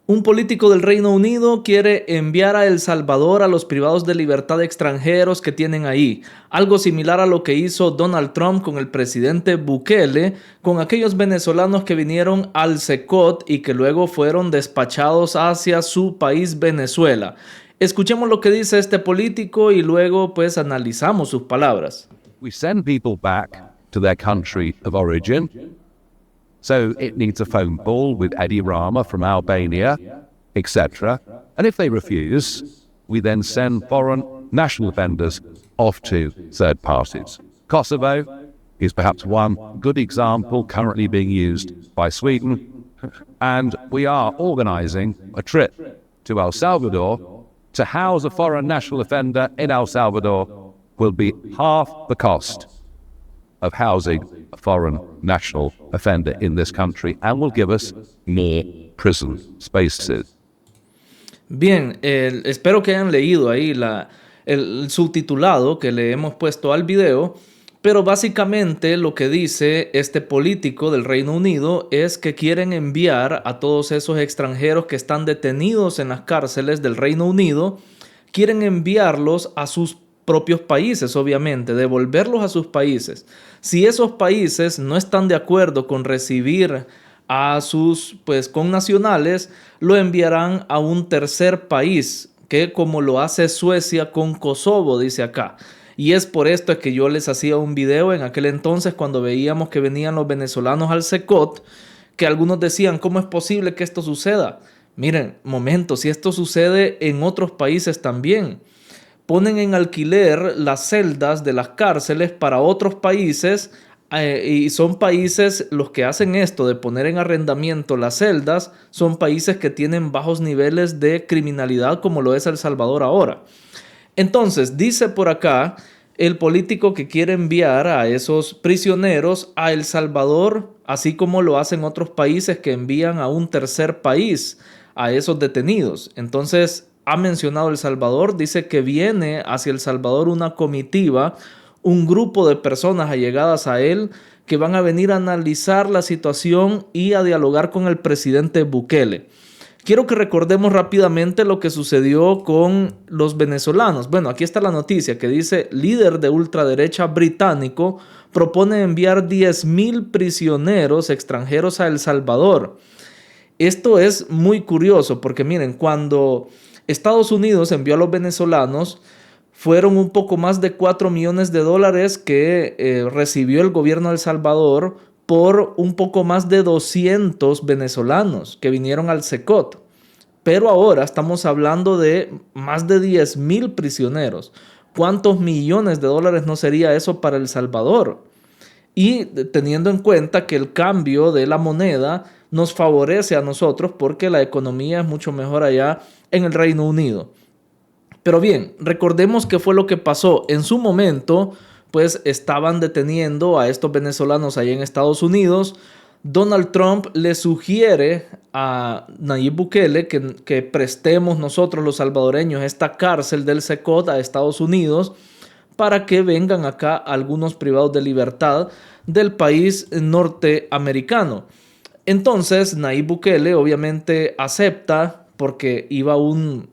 Un político del Reino Unido quiere enviar a El Salvador a los privados de libertad extranjeros que tienen ahí, algo similar a lo que hizo Donald Trump con el presidente Bukele, con aquellos venezolanos que vinieron al SECOT y que luego fueron despachados hacia su país Venezuela. Escuchemos lo que dice este político y luego pues analizamos sus palabras. We send people back to their country of origin. So it needs a phone call with Edi Rama from Albania, etc. And if they refuse, we then send foreign national offenders off to third parties. Kosovo is perhaps one good example currently being used by Sweden. And we are organizing a trip to El Salvador to house a foreign national offender in El Salvador will be half the cost of housing a foreign national offender in this country and will give us more prison spaces. Bien, espero que hayan leído ahí el subtitulado que le hemos puesto al video, pero básicamente lo que dice este político del Reino Unido es que quieren enviar a todos esos extranjeros que están detenidos en las cárceles del Reino Unido, quieren enviarlos a sus propios países, obviamente, devolverlos a sus países. Si esos países no están de acuerdo con recibir a sus connacionales, lo enviarán a un tercer país, que como lo hace Suecia con Kosovo, dice acá. Y es por esto que yo les hacía un video en aquel entonces cuando veíamos que venían los venezolanos al SECOT, que algunos decían, ¿cómo es posible que esto suceda? Miren, momento, si esto sucede en otros países también. Ponen en alquiler las celdas de las cárceles para otros países y son países los que hacen esto de poner en arrendamiento las celdas, son países que tienen bajos niveles de criminalidad como lo es El Salvador ahora. Entonces, dice por acá el político que quiere enviar a esos prisioneros a El Salvador, así como lo hacen otros países que envían a un tercer país a esos detenidos. Entonces, ha mencionado El Salvador, dice que viene hacia El Salvador una comitiva, un grupo de personas allegadas a él que van a venir a analizar la situación y a dialogar con el presidente Bukele. Quiero que recordemos rápidamente lo que sucedió con los venezolanos. Bueno, aquí está la noticia que dice: líder de ultraderecha británico propone enviar 10,000 prisioneros extranjeros a El Salvador. Esto es muy curioso porque miren, cuando Estados Unidos envió a los venezolanos, fueron un poco más de $4 millones que recibió el gobierno de El Salvador por un poco más de 200 venezolanos que vinieron al SECOT. Pero ahora estamos hablando de más de 10,000 prisioneros. ¿Cuántos millones de dólares no sería eso para El Salvador? Y teniendo en cuenta que el cambio de la moneda nos favorece a nosotros porque la economía es mucho mejor allá en el Reino Unido. Pero bien, recordemos qué fue lo que pasó. En su momento, pues estaban deteniendo a estos venezolanos allá en Estados Unidos. Donald Trump le sugiere a Nayib Bukele que prestemos nosotros los salvadoreños esta cárcel del SECOT a Estados Unidos para que vengan acá algunos privados de libertad del país norteamericano. Entonces Nayib Bukele obviamente acepta porque iba un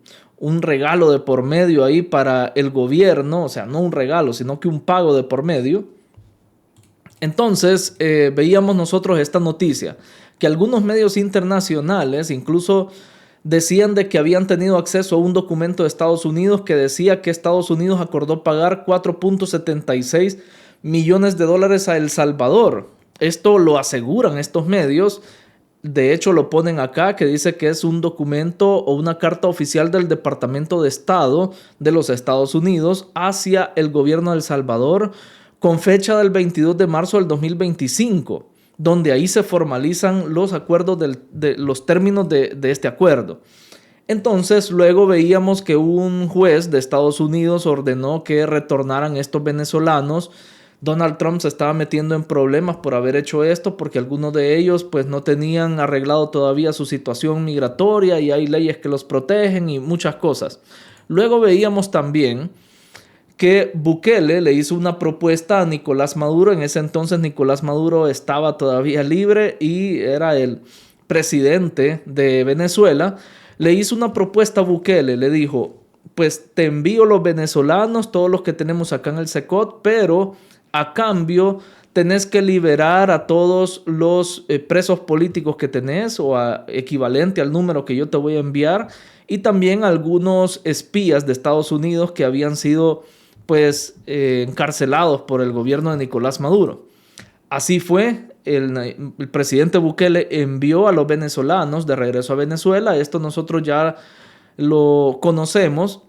regalo de por medio ahí para el gobierno, o sea, no un regalo, sino que un pago de por medio. Entonces veíamos nosotros esta noticia, que algunos medios internacionales incluso decían de que habían tenido acceso a un documento de Estados Unidos que decía que Estados Unidos acordó pagar $4.76 millones a El Salvador. Esto lo aseguran estos medios. De hecho, lo ponen acá, que dice que es un documento o una carta oficial del Departamento de Estado de los Estados Unidos hacia el gobierno de El Salvador con fecha del 22 de marzo del 2025, donde ahí se formalizan los acuerdos de los términos de este acuerdo. Entonces, luego veíamos que un juez de Estados Unidos ordenó que retornaran estos venezolanos. Donald Trump se estaba metiendo en problemas por haber hecho esto porque algunos de ellos pues no tenían arreglado todavía su situación migratoria y hay leyes que los protegen y muchas cosas. Luego veíamos también que Bukele le hizo una propuesta a Nicolás Maduro. En ese entonces Nicolás Maduro estaba todavía libre y era el presidente de Venezuela, le hizo una propuesta a Bukele, le dijo, pues te envío los venezolanos, todos los que tenemos acá en el SECOT, pero a cambio tenés que liberar a todos los presos políticos que tenés o equivalente al número que yo te voy a enviar, y también algunos espías de Estados Unidos que habían sido pues encarcelados por el gobierno de Nicolás Maduro. Así fue, el presidente Bukele envió a los venezolanos de regreso a Venezuela. Esto nosotros ya lo conocemos.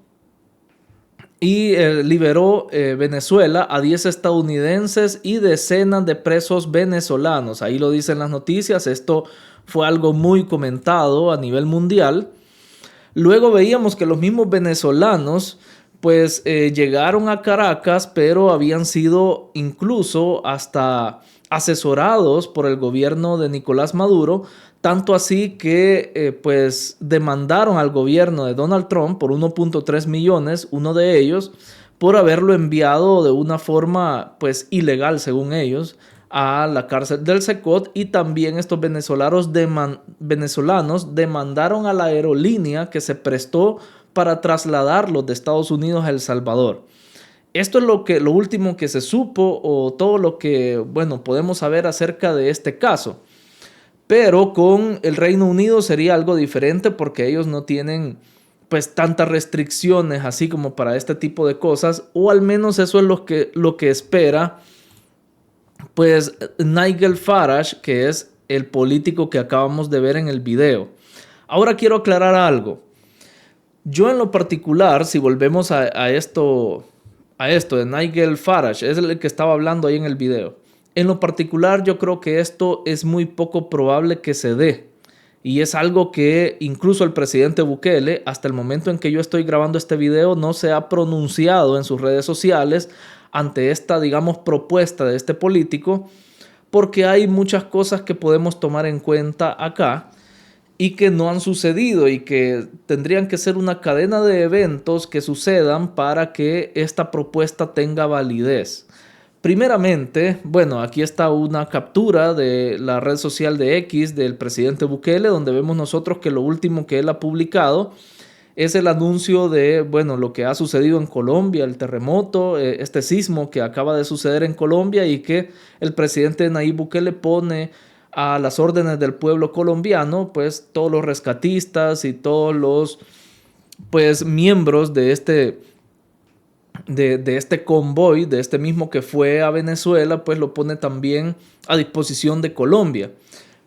Y liberó Venezuela a 10 estadounidenses y decenas de presos venezolanos. Ahí lo dicen las noticias. Esto fue algo muy comentado a nivel mundial. Luego veíamos que los mismos venezolanos pues llegaron a Caracas, pero habían sido incluso hasta asesorados por el gobierno de Nicolás Maduro, tanto así que pues demandaron al gobierno de Donald Trump por 1.3 millones, uno de ellos, por haberlo enviado de una forma pues ilegal, según ellos, a la cárcel del SECOT. Y también estos venezolanos demandaron a la aerolínea que se prestó para trasladarlos de Estados Unidos a El Salvador. Esto es lo último que se supo, o todo lo que, bueno, podemos saber acerca de este caso. Pero con el Reino Unido sería algo diferente, porque ellos no tienen pues tantas restricciones así como para este tipo de cosas, o al menos eso es lo que espera pues Nigel Farage, que es el político que acabamos de ver en el video. Ahora quiero aclarar algo. Yo en lo particular, si volvemos a esto de Nigel Farage, es el que estaba hablando ahí en el video. En lo particular, yo creo que esto es muy poco probable que se dé. Y es algo que incluso el presidente Bukele, hasta el momento en que yo estoy grabando este video, no se ha pronunciado en sus redes sociales ante esta, digamos, propuesta de este político, porque hay muchas cosas que podemos tomar en cuenta acá y que no han sucedido, y que tendrían que ser una cadena de eventos que sucedan para que esta propuesta tenga validez. Primeramente, bueno, aquí está una captura de la red social de X del presidente Bukele, donde vemos nosotros que lo último que él ha publicado es el anuncio de, bueno, lo que ha sucedido en Colombia, el terremoto, este sismo que acaba de suceder en Colombia, y que el presidente Nayib Bukele pone a las órdenes del pueblo colombiano, pues todos los rescatistas y todos los pues miembros de este convoy, de este mismo que fue a Venezuela, pues lo pone también a disposición de Colombia.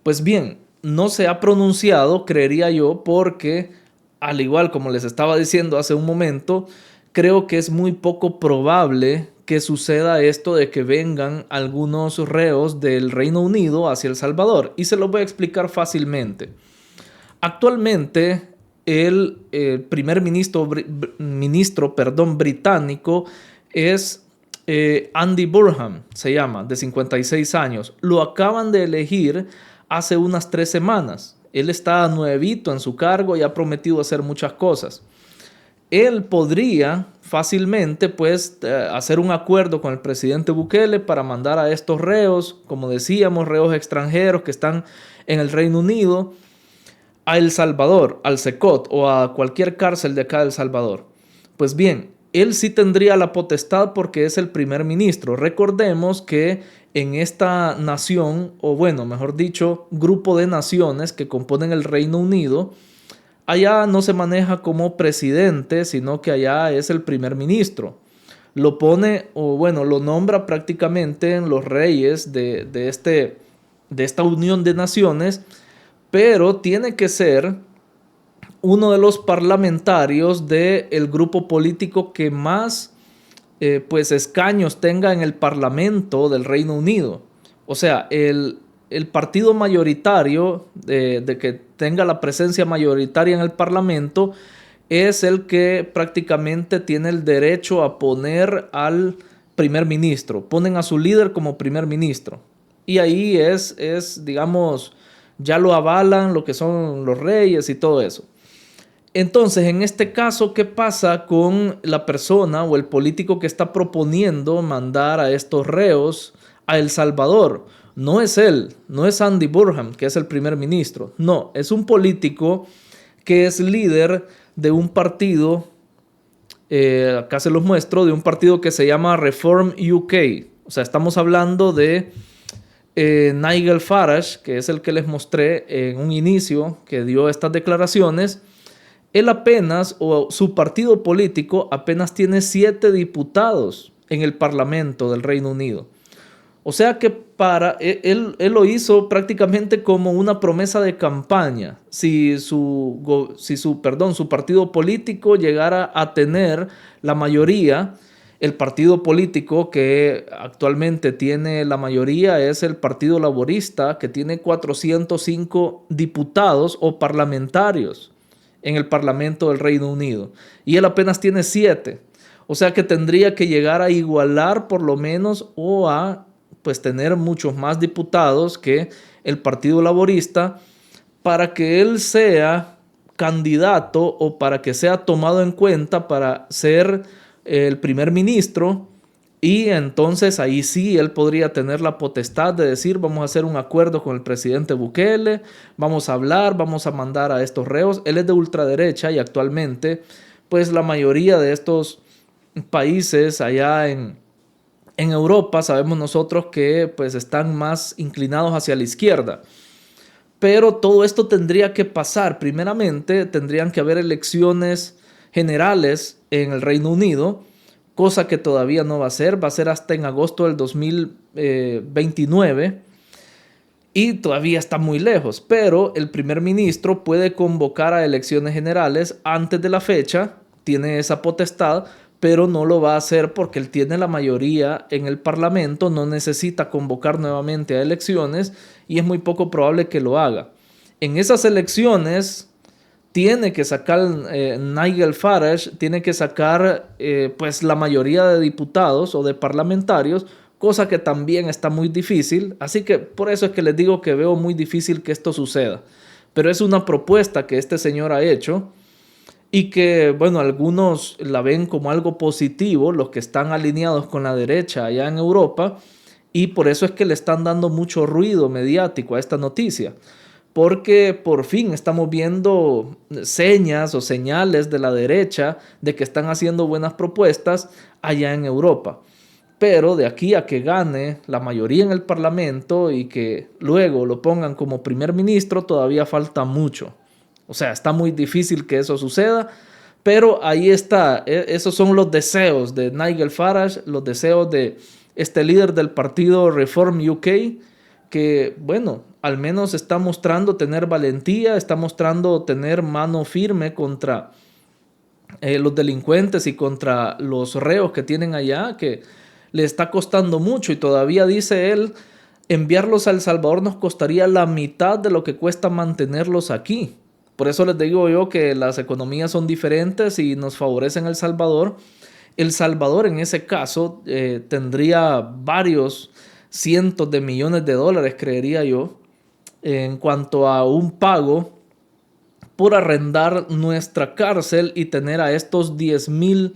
Pues bien, no se ha pronunciado, creería yo, porque al igual como les estaba diciendo hace un momento, creo que es muy poco probable que suceda esto de que vengan algunos reos del Reino Unido hacia El Salvador. Y se los voy a explicar fácilmente. Actualmente, el primer ministro británico es Andy Burnham, se llama, de 56 años. Lo acaban de elegir hace unas 3 semanas. Él está nuevito en su cargo y ha prometido hacer muchas cosas. Él podría fácilmente pues hacer un acuerdo con el presidente Bukele para mandar a estos reos, como decíamos, reos extranjeros que están en el Reino Unido, a El Salvador, al SECOT o a cualquier cárcel de acá de El Salvador. Pues bien, él sí tendría la potestad porque es el primer ministro. Recordemos que en esta nación, o bueno, mejor dicho, grupo de naciones que componen el Reino Unido, allá no se maneja como presidente, sino que allá es el primer ministro. Lo pone, o bueno, lo nombra prácticamente en los reyes de esta unión de naciones, pero tiene que ser uno de los parlamentarios del grupo político que más pues escaños tenga en el Parlamento del Reino Unido. O sea, el partido mayoritario de que tenga la presencia mayoritaria en el Parlamento es el que prácticamente tiene el derecho a poner al primer ministro. Ponen a su líder como primer ministro. Y ahí es digamos, ya lo avalan lo que son los reyes y todo eso. Entonces, en este caso, ¿qué pasa con la persona o el político que está proponiendo mandar a estos reos a El Salvador? No es él, no es Andy Burnham, que es el primer ministro. No, es un político que es líder de un partido, acá se los muestro, de un partido que se llama Reform UK. O sea, estamos hablando de Nigel Farage, que es el que les mostré en un inicio, que dio estas declaraciones. Él apenas, o su partido político, apenas tiene 7 diputados en el Parlamento del Reino Unido. O sea que él lo hizo prácticamente como una promesa de campaña. Si su partido político llegara a tener la mayoría, el partido político que actualmente tiene la mayoría es el Partido Laborista, que tiene 405 diputados o parlamentarios en el Parlamento del Reino Unido. Y él apenas tiene 7. O sea que tendría que llegar a igualar por lo menos o a pues tener muchos más diputados que el Partido Laborista para que él sea candidato o para que sea tomado en cuenta para ser el primer ministro. Y entonces ahí sí él podría tener la potestad de decir: vamos a hacer un acuerdo con el presidente Bukele, vamos a hablar, vamos a mandar a estos reos. Él es de ultraderecha y actualmente pues la mayoría de estos países allá en Europa sabemos nosotros que pues están más inclinados hacia la izquierda. Pero todo esto tendría que pasar. Primeramente tendrían que haber elecciones generales en el Reino Unido, cosa que todavía no va a ser hasta en agosto del 2029 y todavía está muy lejos, pero el primer ministro puede convocar a elecciones generales antes de la fecha, tiene esa potestad, pero no lo va a hacer porque él tiene la mayoría en el Parlamento, no necesita convocar nuevamente a elecciones y es muy poco probable que lo haga. En esas elecciones tiene que sacar Nigel Farage, tiene que sacar pues la mayoría de diputados o de parlamentarios, cosa que también está muy difícil. Así que por eso es que les digo que veo muy difícil que esto suceda. Pero es una propuesta que este señor ha hecho y que, bueno, algunos la ven como algo positivo, los que están alineados con la derecha allá en Europa, y por eso es que le están dando mucho ruido mediático a esta noticia. Porque por fin estamos viendo señas o señales de la derecha de que están haciendo buenas propuestas allá en Europa. Pero de aquí a que gane la mayoría en el Parlamento y que luego lo pongan como primer ministro, todavía falta mucho. O sea, está muy difícil que eso suceda, pero ahí está. Esos son los deseos de Nigel Farage, los deseos de este líder del partido Reform UK, que, bueno, al menos está mostrando tener valentía, está mostrando tener mano firme contra los delincuentes y contra los reos que tienen allá, que le está costando mucho y todavía dice él, enviarlos a El Salvador nos costaría la mitad de lo que cuesta mantenerlos aquí. Por eso les digo yo que las economías son diferentes y nos favorecen El Salvador. El Salvador en ese caso tendría varios cientos de millones de dólares, creería yo, en cuanto a un pago por arrendar nuestra cárcel y tener a estos 10,000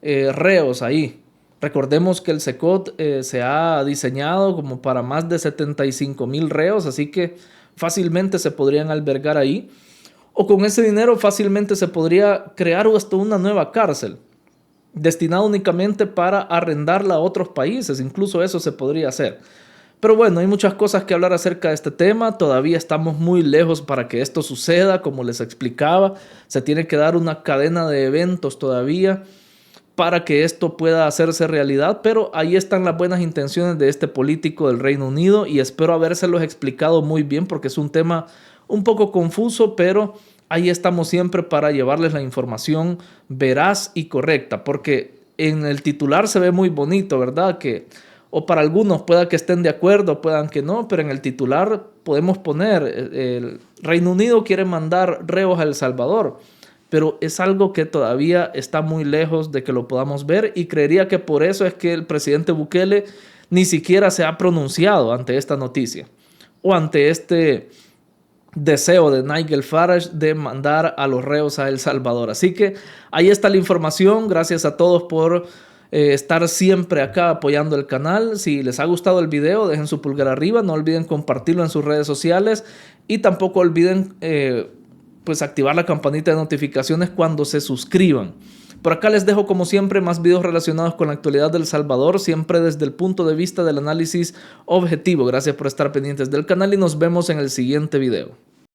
reos ahí. Recordemos que el SECOT se ha diseñado como para más de 75,000 reos, así que fácilmente se podrían albergar ahí. O con ese dinero fácilmente se podría crear hasta una nueva cárcel, destinada únicamente para arrendarla a otros países. Incluso eso se podría hacer. Pero bueno, hay muchas cosas que hablar acerca de este tema. Todavía estamos muy lejos para que esto suceda, como les explicaba. Se tiene que dar una cadena de eventos todavía para que esto pueda hacerse realidad, pero ahí están las buenas intenciones de este político del Reino Unido y espero habérselos explicado muy bien porque es un tema un poco confuso, pero ahí estamos siempre para llevarles la información veraz y correcta, porque en el titular se ve muy bonito, ¿verdad? O para algunos pueda que estén de acuerdo, puedan que no, pero en el titular podemos poner el Reino Unido quiere mandar reos a El Salvador, pero es algo que todavía está muy lejos de que lo podamos ver y creería que por eso es que el presidente Bukele ni siquiera se ha pronunciado ante esta noticia o ante este deseo de Nigel Farage de mandar a los reos a El Salvador. Así que ahí está la información. Gracias a todos por estar siempre acá apoyando el canal. Si les ha gustado el video, dejen su pulgar arriba, no olviden compartirlo en sus redes sociales y tampoco olviden pues activar la campanita de notificaciones cuando se suscriban. Por acá les dejo como siempre más videos relacionados con la actualidad de El Salvador, siempre desde el punto de vista del análisis objetivo. Gracias por estar pendientes del canal y nos vemos en el siguiente video.